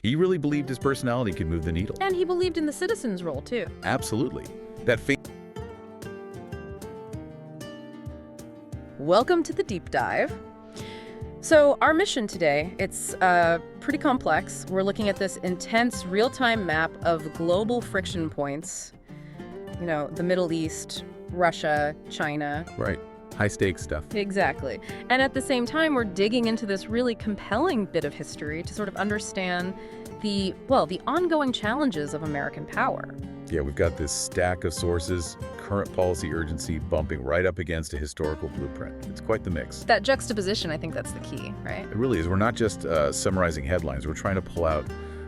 He really believed his personality could move the needle. And he believed in the citizen's role, too. Absolutely. That Welcome to the deep dive. So our mission today, it's pretty complex. We're looking at this intense real-time map of global friction points. You know, the Middle East, Russia, China. Right. High-stakes stuff. Exactly. And at the same time, we're digging into this really compelling bit of history to sort of understand the ongoing challenges of American power. Yeah, we've got this stack of sources, current policy urgency bumping right up against a historical blueprint. It's quite the mix. That juxtaposition, I think that's the key, right? It really is. We're not just summarizing headlines. We're trying to pull out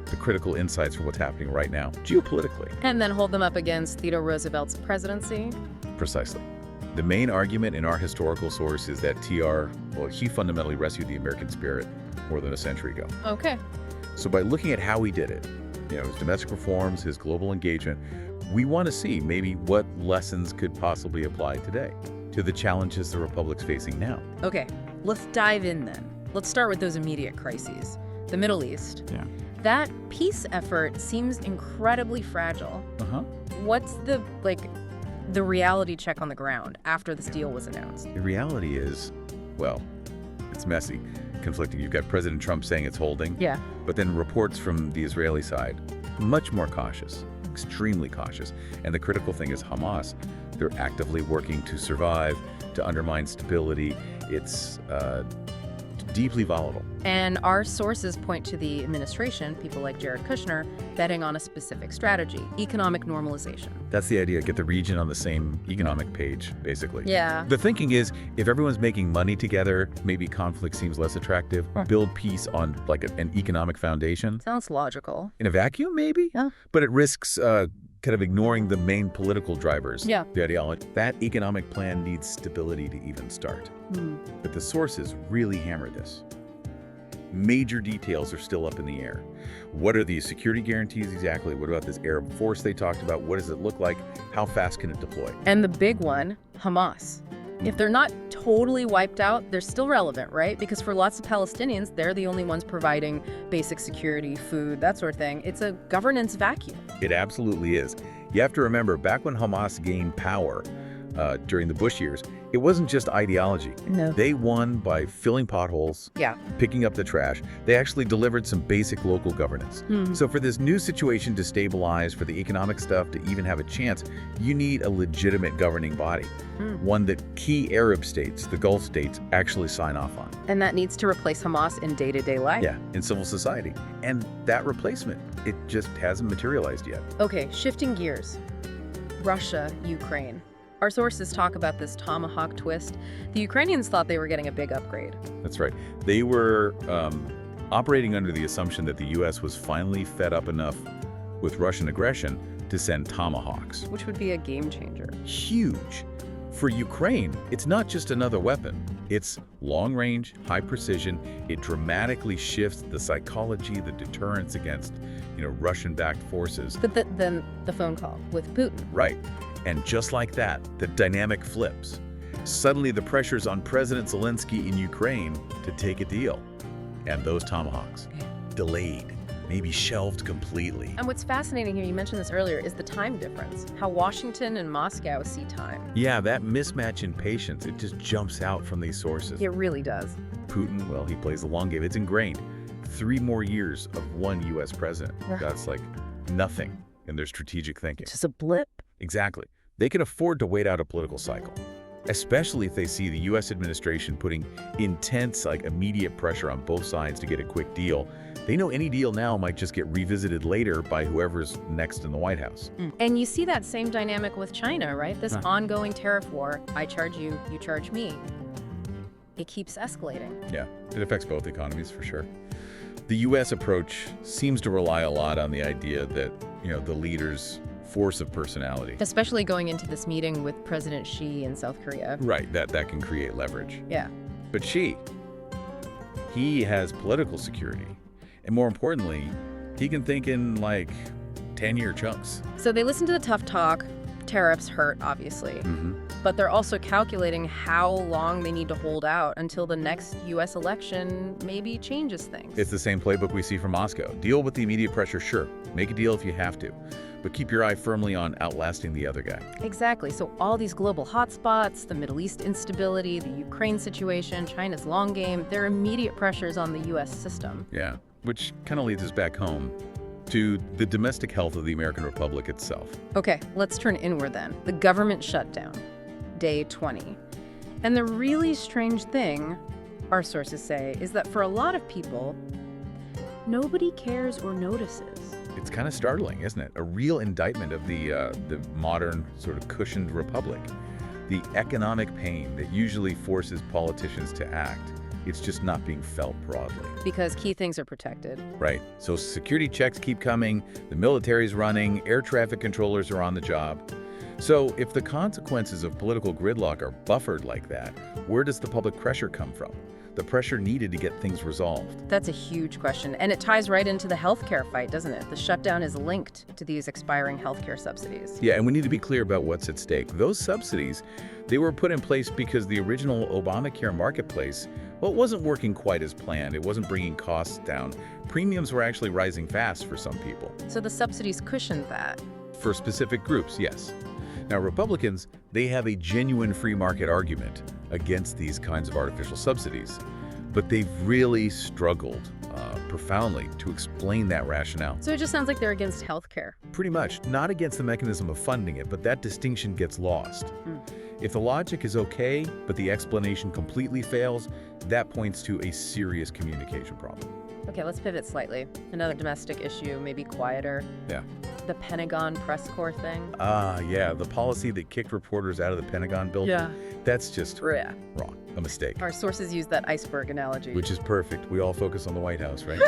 the critical insights from what's happening right now, geopolitically. And then hold them up against Theodore Roosevelt's presidency. Precisely. The main argument in our historical source is that he fundamentally rescued the American spirit more than a century ago. Okay. So by looking at how he did it, his domestic reforms, his global engagement, we want to see maybe what lessons could possibly apply today to the challenges the Republic's facing now. Okay, let's dive in then. Let's start with those immediate crises. The Middle East. Yeah. That peace effort seems incredibly fragile. Uh-huh. What's the reality check on the ground after this deal was announced? The reality is, well, it's messy, conflicting. You've got President Trump saying it's holding. Yeah. But then reports from the Israeli side, much more cautious, extremely cautious. And the critical thing is Hamas. They're actively working to survive, to undermine stability. It's deeply volatile. And our sources point to the administration, people like Jared Kushner, betting on a specific strategy, economic normalization. That's the idea, get the region on the same economic page, basically. Yeah. The thinking is, if everyone's making money together, maybe conflict seems less attractive. Build peace on an economic foundation. Sounds logical. In a vacuum, maybe? Yeah. But it risks kind of ignoring the main political drivers. Yeah. The ideology. That economic plan needs stability to even start. But the sources really hammer this. Major details are still up in the air. What are these security guarantees exactly? What about this Arab force they talked about? What does it look like? How fast can it deploy? And the big one, Hamas. If they're not totally wiped out, they're still relevant, right? Because for lots of Palestinians, they're the only ones providing basic security, food, that sort of thing. It's a governance vacuum. It absolutely is. You have to remember, back when Hamas gained power during the Bush years, it wasn't just ideology. No. They won by filling potholes, picking up the trash. They actually delivered some basic local governance. So for this new situation to stabilize, for the economic stuff to even have a chance, you need a legitimate governing body. One that key Arab states, the Gulf states, actually sign off on. And that needs to replace Hamas in day-to-day life. Yeah, in civil society. And that replacement, it just hasn't materialized yet. Okay, shifting gears. Russia, Ukraine. Our sources talk about this tomahawk twist. The Ukrainians thought they were getting a big upgrade. That's right. They were operating under the assumption that the U.S. was finally fed up enough with Russian aggression to send tomahawks. Which would be a game changer. Huge. For Ukraine, it's not just another weapon. It's long range, high precision. It dramatically shifts the psychology, the deterrence against, Russian-backed forces. But then the phone call with Putin. Right. And just like that, the dynamic flips. Suddenly the pressure's on President Zelensky in Ukraine to take a deal. And those tomahawks, delayed, maybe shelved completely. And what's fascinating here, you mentioned this earlier, is the time difference. How Washington and Moscow see time. Yeah, that mismatch in patience, it just jumps out from these sources. It really does. Putin, well, he plays the long game. It's ingrained. 3 more years of one U.S. president. That's like nothing in their strategic thinking. Just a blip. Exactly. They can afford to wait out a political cycle, especially if they see the U.S. administration putting intense, immediate pressure on both sides to get a quick deal. They know any deal now might just get revisited later by whoever's next in the White House. And you see that same dynamic with China, right? This ongoing tariff war, I charge you, you charge me. It keeps escalating. Yeah, it affects both economies for sure. The U.S. approach seems to rely a lot on the idea that, the leaders' force of personality. Especially going into this meeting with President Xi in South Korea. Right, that can create leverage. Yeah. But Xi, he has political security. And more importantly, he can think in 10-year chunks. So they listen to the tough talk. Tariffs hurt, obviously. but they're also calculating how long they need to hold out until the next U.S. election maybe changes things. It's the same playbook we see from Moscow. Deal with the immediate pressure, sure. Make a deal if you have to. But keep your eye firmly on outlasting the other guy. Exactly. So all these global hotspots, the Middle East instability, the Ukraine situation, China's long game, they're immediate pressures on the U.S. system. Yeah, which kind of leads us back home to the domestic health of the American Republic itself. Okay, let's turn inward then. The government shutdown, day 20. And the really strange thing, our sources say, is that for a lot of people, nobody cares or notices. It's kind of startling, isn't it? A real indictment of the modern sort of cushioned republic. The economic pain that usually forces politicians to act, it's just not being felt broadly. Because key things are protected. Right. So security checks keep coming, the military's running, air traffic controllers are on the job. So if the consequences of political gridlock are buffered like that, where does the public pressure come from? The pressure needed to get things resolved. That's a huge question, and it ties right into the healthcare fight, doesn't it? The shutdown is linked to these expiring healthcare subsidies. Yeah, and we need to be clear about what's at stake. Those subsidies, they were put in place because the original Obamacare marketplace, well, it wasn't working quite as planned. It wasn't bringing costs down. Premiums were actually rising fast for some people. So the subsidies cushioned that. For specific groups, yes. Now, Republicans, they have a genuine free market argument against these kinds of artificial subsidies, but they've really struggled profoundly to explain that rationale. So it just sounds like they're against healthcare. Pretty much, not against the mechanism of funding it, but that distinction gets lost. If the logic is okay, but the explanation completely fails, that points to a serious communication problem. Okay, let's pivot slightly. Another domestic issue, maybe quieter. Yeah. The Pentagon press corps thing. Yeah, the policy that kicked reporters out of the Pentagon building. Yeah. That's just Yeah. wrong, a mistake. Our sources use that iceberg analogy. Which is perfect. We all focus on the White House, right?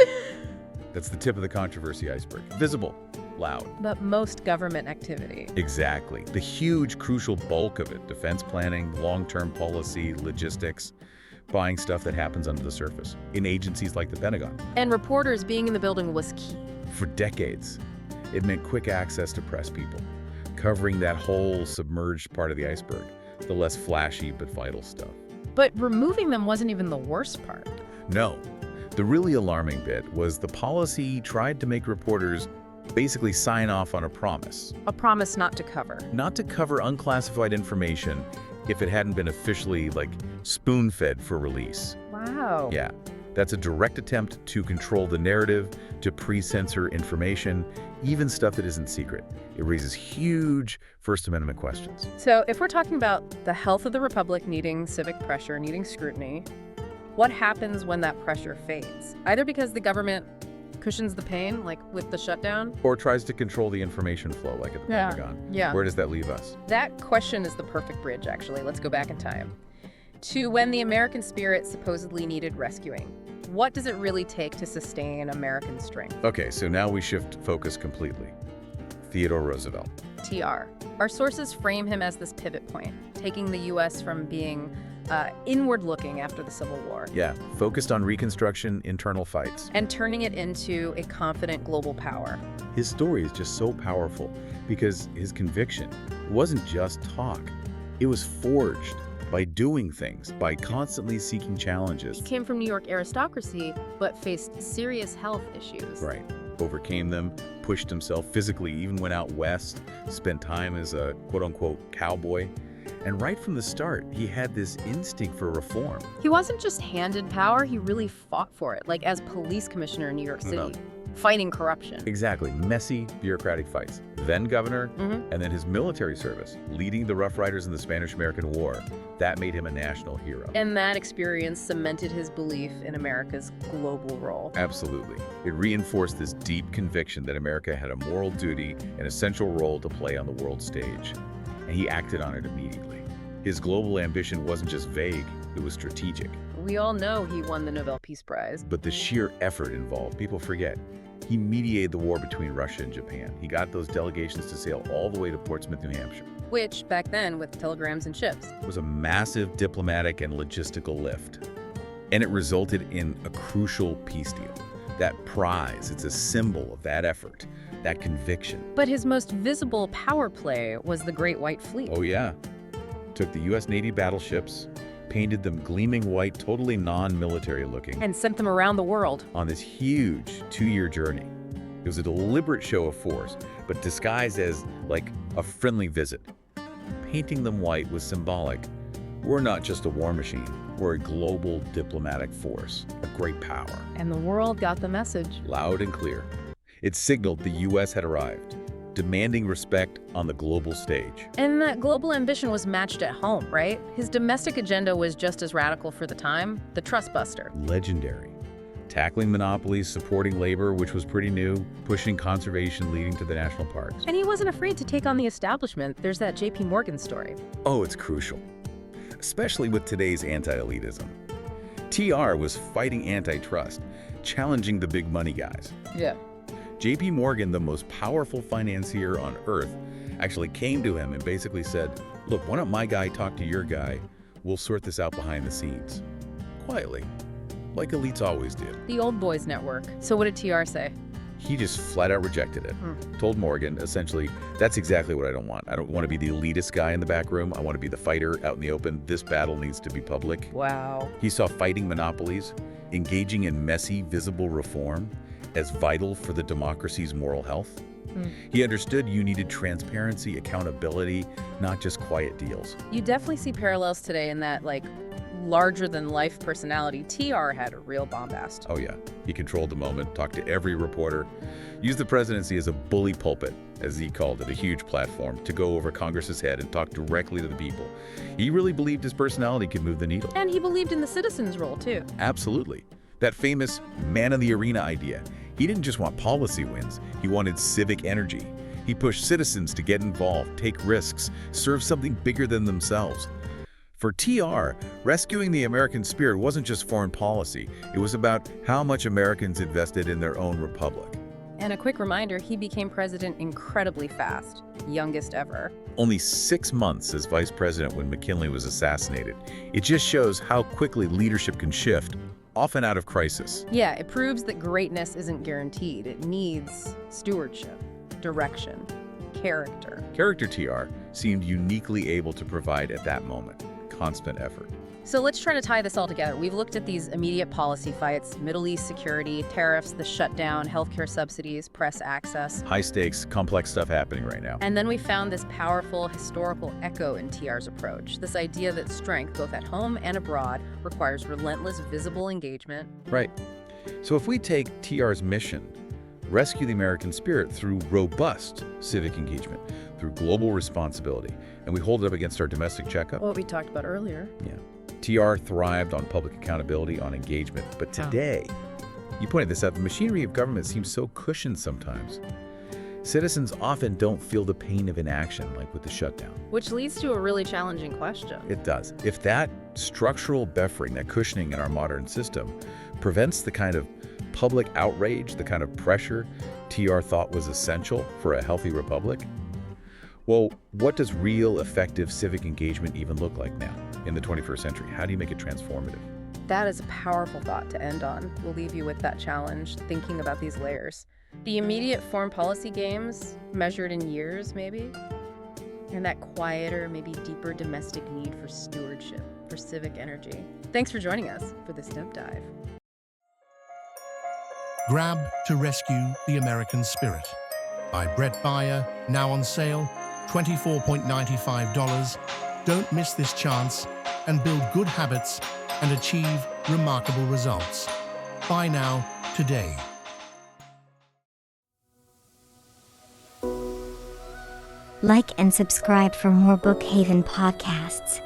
That's the tip of the controversy iceberg. Visible, loud. But most government activity. Exactly. The huge, crucial bulk of it, defense planning, long-term policy, logistics, buying stuff that happens under the surface in agencies like the Pentagon. And reporters being in the building was key. For decades, it meant quick access to press people, covering that whole submerged part of the iceberg, the less flashy but vital stuff. But removing them wasn't even the worst part. No. The really alarming bit was the policy tried to make reporters basically sign off on a promise. A promise not to cover. Not to cover unclassified information if it hadn't been officially, spoon-fed for release. Wow. Yeah. That's a direct attempt to control the narrative, to pre-censor information, even stuff that isn't secret. It raises huge First Amendment questions. So if we're talking about the health of the republic needing civic pressure, needing scrutiny, what happens when that pressure fades? Either because the government cushions the pain, like with the shutdown? Or tries to control the information flow, like at the Pentagon. Yeah. Where does that leave us? That question is the perfect bridge, actually. Let's go back in time to when the American spirit supposedly needed rescuing. What does it really take to sustain American strength? Okay, so now we shift focus completely. Theodore Roosevelt. TR. Our sources frame him as this pivot point, taking the U.S. from being inward-looking after the Civil War. Yeah, focused on Reconstruction, internal fights. And turning it into a confident global power. His story is just so powerful because his conviction wasn't just talk. It was forged by doing things, by constantly seeking challenges. He came from New York aristocracy, but faced serious health issues. Right. Overcame them, pushed himself physically, even went out west, spent time as a quote-unquote cowboy. And right from the start, he had this instinct for reform. He wasn't just handed power, he really fought for it, like as police commissioner in New York City, fighting corruption. Exactly. Messy, bureaucratic fights. Then governor, and then his military service, leading the Rough Riders in the Spanish-American War. That made him a national hero. And that experience cemented his belief in America's global role. Absolutely. It reinforced this deep conviction that America had a moral duty and essential role to play on the world stage. And he acted on it immediately. His global ambition wasn't just vague, it was strategic. We all know he won the Nobel Peace Prize. But the sheer effort involved, people forget. He mediated the war between Russia and Japan. He got those delegations to sail all the way to Portsmouth, New Hampshire. Which, back then, with telegrams and ships, was a massive diplomatic and logistical lift. And it resulted in a crucial peace deal. That prize, it's a symbol of that effort, that conviction. But his most visible power play was the Great White Fleet. Oh yeah. took the U.S. Navy battleships, painted them gleaming white, totally non-military looking, and sent them around the world on this huge 2-year journey. It was a deliberate show of force, but disguised as, like, a friendly visit. Painting them white was symbolic. We're not just a war machine. We're a global diplomatic force, a great power. And the world got the message. Loud and clear. It signaled the U.S. had arrived, demanding respect on the global stage. And that global ambition was matched at home, right? His domestic agenda was just as radical for the time, the trust buster. Legendary. Tackling monopolies, supporting labor, which was pretty new, pushing conservation, leading to the national parks. And he wasn't afraid to take on the establishment. There's that J.P. Morgan story. Oh, it's crucial, especially with today's anti-elitism. TR was fighting antitrust, challenging the big money guys. Yeah. J.P. Morgan, the most powerful financier on earth, actually came to him and basically said, look, why don't my guy talk to your guy? We'll sort this out behind the scenes. Quietly. Like elites always did. The old boys network. So what did TR say? He just flat out rejected it. Told Morgan, essentially, that's exactly what I don't want. I don't want to be the elitist guy in the back room. I want to be the fighter out in the open. This battle needs to be public. Wow. He saw fighting monopolies, engaging in messy, visible reform as vital for the democracy's moral health. He understood you needed transparency, accountability, not just quiet deals. You definitely see parallels today in that, like, larger-than-life personality. TR had a real bombast. Oh yeah, he controlled the moment, talked to every reporter, used the presidency as a bully pulpit, as he called it, a huge platform, to go over Congress's head and talk directly to the people. He really believed his personality could move the needle. And he believed in the citizen's role, too. Absolutely. That famous man in the arena idea. He didn't just want policy wins, he wanted civic energy. He pushed citizens to get involved, take risks, serve something bigger than themselves. For TR, rescuing the American spirit wasn't just foreign policy. It was about how much Americans invested in their own republic. And a quick reminder, he became president incredibly fast, youngest ever. Only 6 months as vice president when McKinley was assassinated. It just shows how quickly leadership can shift, often out of crisis. Yeah, it proves that greatness isn't guaranteed. It needs stewardship, direction, character. Character TR seemed uniquely able to provide at that moment. Constant effort. So let's try to tie this all together. We've looked at these immediate policy fights, Middle East security, tariffs, the shutdown, healthcare subsidies, press access. High stakes, complex stuff happening right now. And then we found this powerful historical echo in TR's approach, this idea that strength, both at home and abroad, requires relentless, visible engagement. Right. So if we take TR's mission, rescue the American spirit through robust civic engagement, through global responsibility, and we hold it up against our domestic checkup. What we talked about earlier. Yeah. TR thrived on public accountability, on engagement. But today, you pointed this out, the machinery of government seems so cushioned sometimes. Citizens often don't feel the pain of inaction, like with the shutdown. Which leads to a really challenging question. It does. If that structural buffering, that cushioning in our modern system, prevents the kind of public outrage, the kind of pressure TR thought was essential for a healthy republic, well, what does real, effective civic engagement even look like now in the 21st century? How do you make it transformative? That is a powerful thought to end on. We'll leave you with that challenge, thinking about these layers. The immediate foreign policy games, measured in years, maybe, and that quieter, maybe deeper domestic need for stewardship, for civic energy. Thanks for joining us for this deep dive. Grab to Rescue the American Spirit by Bret Baier, now on sale, $24.95. Don't miss this chance and build good habits and achieve remarkable results. Buy now, today. Like and subscribe for more Bookhaven podcasts.